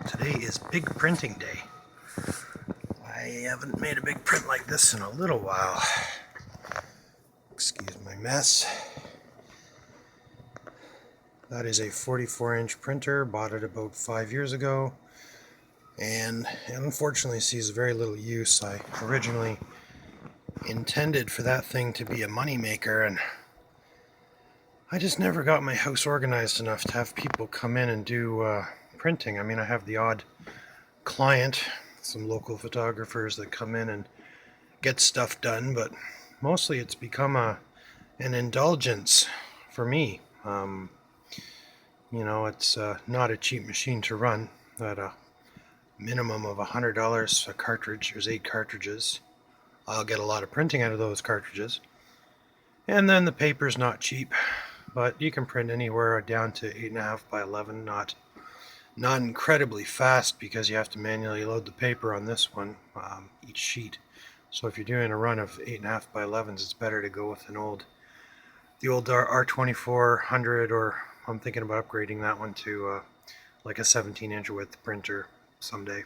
Today is big printing day. I haven't made a big print like this in a little while. Excuse my mess. That is a 44-inch printer, bought it about 5 years ago, and unfortunately sees very little use. I originally intended for that thing to be a money maker, and I just never got my house organized enough to have people come in and do printing. I mean, I have the odd client, some local photographers that come in and get stuff done, but mostly it's become an indulgence for me. It's not a cheap machine to run. At a minimum of $100 a cartridge. There's 8 cartridges. I'll get a lot of printing out of those cartridges. And then the paper's not cheap, but you can print anywhere down to 8.5 by 11. Not incredibly fast because you have to manually load the paper on this one, each sheet. So if you're doing a run of 8.5 by 11s, it's better to go with the old R2400, or I'm thinking about upgrading that one to like a 17-inch width printer someday.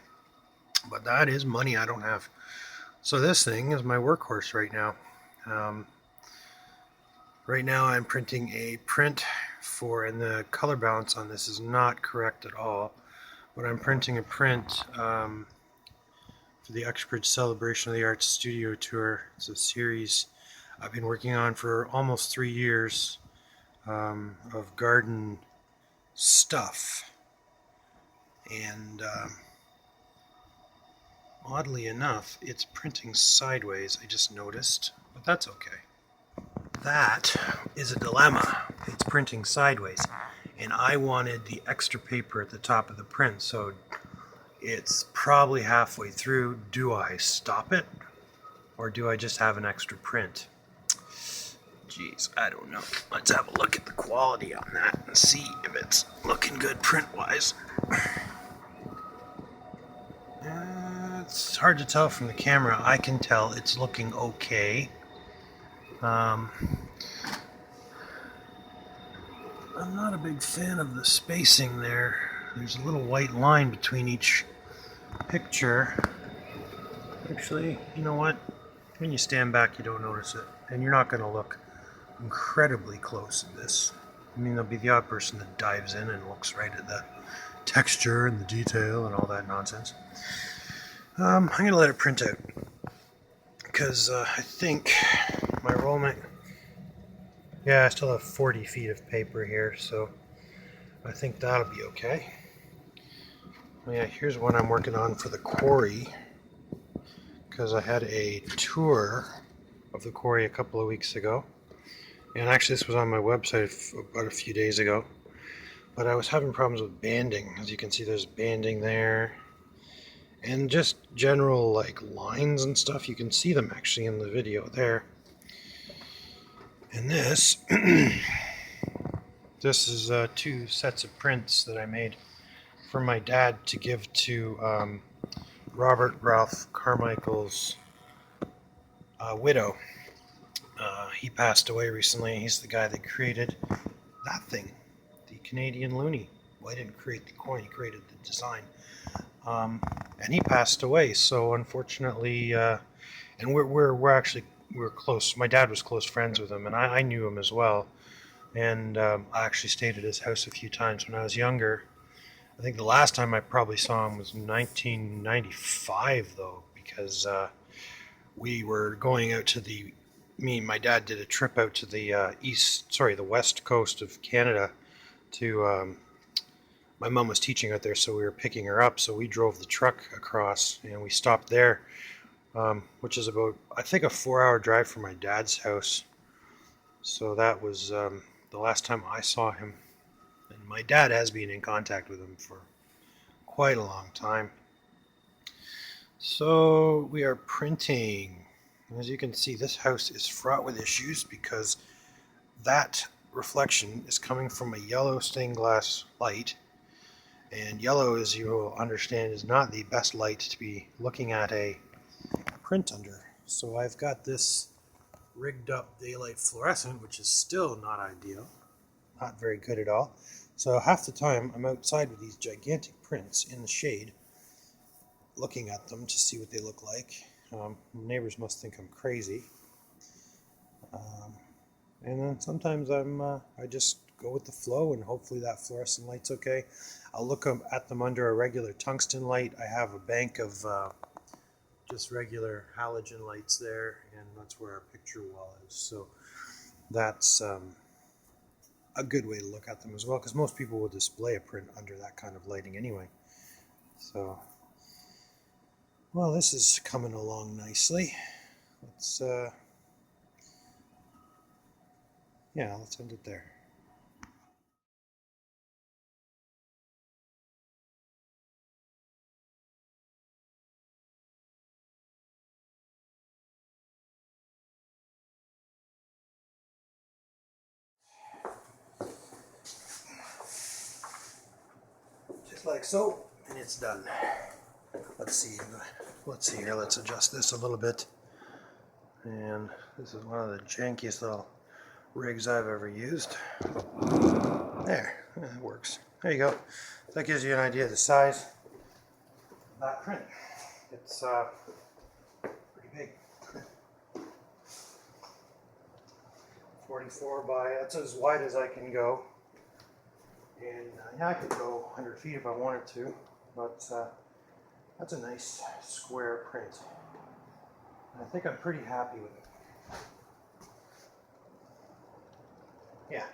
But that is money I don't have. So this thing is my workhorse right now. Right now I'm printing a print and the color balance on this is not correct at all, but I'm printing a print for the Uxbridge Celebration of the Arts Studio Tour. It's a series I've been working on for almost 3 years of garden stuff, and oddly enough it's printing sideways, I just noticed, but that's okay. That is a dilemma. It's printing sideways, and I wanted the extra paper at the top of the print, so it's probably halfway through. Do I stop it, or do I just have an extra print? Geez, I don't know. Let's have a look at the quality on that and see if it's looking good print-wise. It's hard to tell from the camera. I can tell it's looking okay. I'm not a big fan of the spacing there. There's a little white line between each picture. Actually, you know what? When you stand back, you don't notice it. And you're not going to look incredibly close at this. I mean, there'll be the odd person that dives in and looks right at the texture and the detail and all that nonsense. I'm going to let it print out, because I think my roll might... Yeah, I still have 40 feet of paper here, so I think that'll be okay. Yeah, here's one I'm working on for the quarry, because I had a tour of the quarry a couple of weeks ago. And actually this was on my website about a few days ago. But I was having problems with banding. As you can see, there's banding there. And just general like lines and stuff. You can see them actually in the video there. And this, this is 2 sets of prints that I made for my dad to give to Robert Ralph Carmichael's widow. He passed away recently. He's the guy that created that thing, the Canadian loonie. Well, he didn't create the coin, he created the design. And he passed away, so unfortunately, and we're close. My dad was close friends with him, and I knew him as well. And I actually stayed at his house a few times when I was younger. I think the last time I probably saw him was 1995, though, because we were going out to me and my dad did a trip out to the the west coast of Canada to, my mom was teaching out there, so we were picking her up, so we drove the truck across, and we stopped there, which is about, I think, a 4-hour drive from my dad's house. So that was the last time I saw him, and my dad has been in contact with him for quite a long time. So we are printing. As you can see, this house is fraught with issues because that reflection is coming from a yellow stained glass light, and yellow, as you will understand, is not the best light to be looking at a print under. So I've got this rigged up daylight fluorescent, which is still not ideal, not very good at all. So half the time I'm outside with these gigantic prints in the shade, looking at them to see what they look like. Neighbors must think I'm crazy. And then sometimes I just go with the flow, and hopefully that fluorescent light's okay. I'll look at them under a regular tungsten light. I have a bank of just regular halogen lights there, and that's where our picture wall is. So that's a good way to look at them as well, because most people will display a print under that kind of lighting anyway. So, well, this is coming along nicely. Let's let's end it there. Just like so, and it's done. Let's see here, let's adjust this a little bit. And this is one of the jankiest little rigs I've ever used. There, it works. There you go. That gives you an idea of the size of that print. It's pretty big. 44 by, that's as wide as I can go. And yeah, I could go 100 feet if I wanted to, but that's a nice square print. And I think I'm pretty happy with it. Yeah.